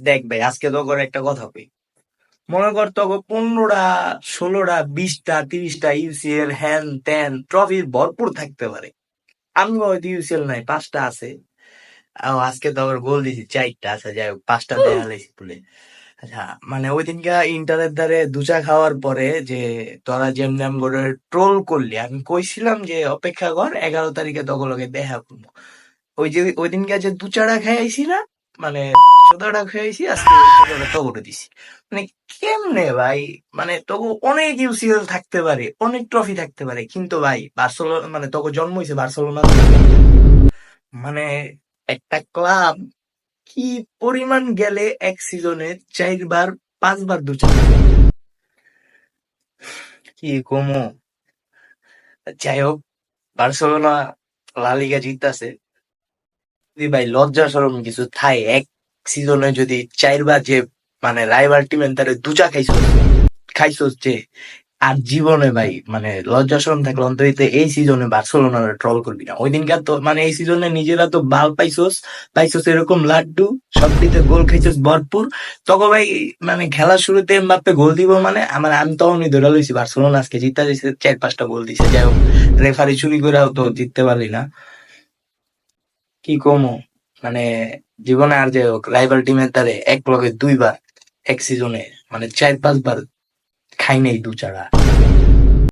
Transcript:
দেখ ভাই, আজকে তো করে একটা কথা কই। মনে কর তোকে 15টা, 16টা, 20টা, 30টা ইউসিএল হ্যান ত্যান ট্রফি ভরপুর থাকতে পারে। আমি হয়তো ইউসিএল নাই, 5টা আছে। আজকে তো আবার গোল দিছি 4টা, আচ্ছা যাই হোক, 5টা দেখা লেছি বলে। আচ্ছা, মানে ওই দিনকা ইন্টারের দ্বারে দুচা খাওয়ার পরে যে তোরা যেমনি করে ট্রোল করলি, আমি কইছিলাম যে অপেক্ষা কর, 11 তারিখে তকলকে দেখা করবো। ওই যে ওই দিনকে যে দুচাড়া খাইছি না, মানে চোদাটা খাইছি, আজকে ওই চোদাটা তগরে দিছি। মানে কেমনে ভাই, মানে তবু অনেক ইউসিএল থাকতে পারে, অনেক ট্রফি থাকতে পারে, কিন্তু ভাই বার্সেলোনা, মানে তখন জন্ম হয়েছে বার্সেলোনা, মানে একটা ক্লাব কি পরিমাণ গেলে এক সিজনে 4বার 5বার দুচাড়া, কি কমো। যাই হোক, বার্সেলোনা লা লিগা জিততাছে। যদি ভাই লজ্জা শরম কিছু থাই, এক সিজনে যদি 4বার যে মানে রাইভাল টিমের তারে দুচা খাইছস যে, আর জীবনে ভাই মানে লজ্জা শরম থাকলে অন্তত এই সিজনে বার্সেলোনার ট্রল করবি না। ওই দিনকার তো মানে এই সিজনে নিজেরা তো বাল পাইছস, পাইছস এরকম লাড্ডু, সবটিতে গোল খাইছস ভরপুর। তখন ভাই মানে খেলার শুরুতে এমবাপ্পে গোল দিব, মানে আমি তখনই ধরে লইছি বার্সেলোনা আজকে জিতা যাইছে, 4-5টা গোল দিছে। যাই হোক, রেফারি চুরি করেও তো জিততে পারলি না, কি কমো। মানে জীবনে আর যে হোক, রাইভাল টিমের দ্বারে এক লগে 2বার এক সিজনে, মানে 4-5বার খাই নাই দু চারা।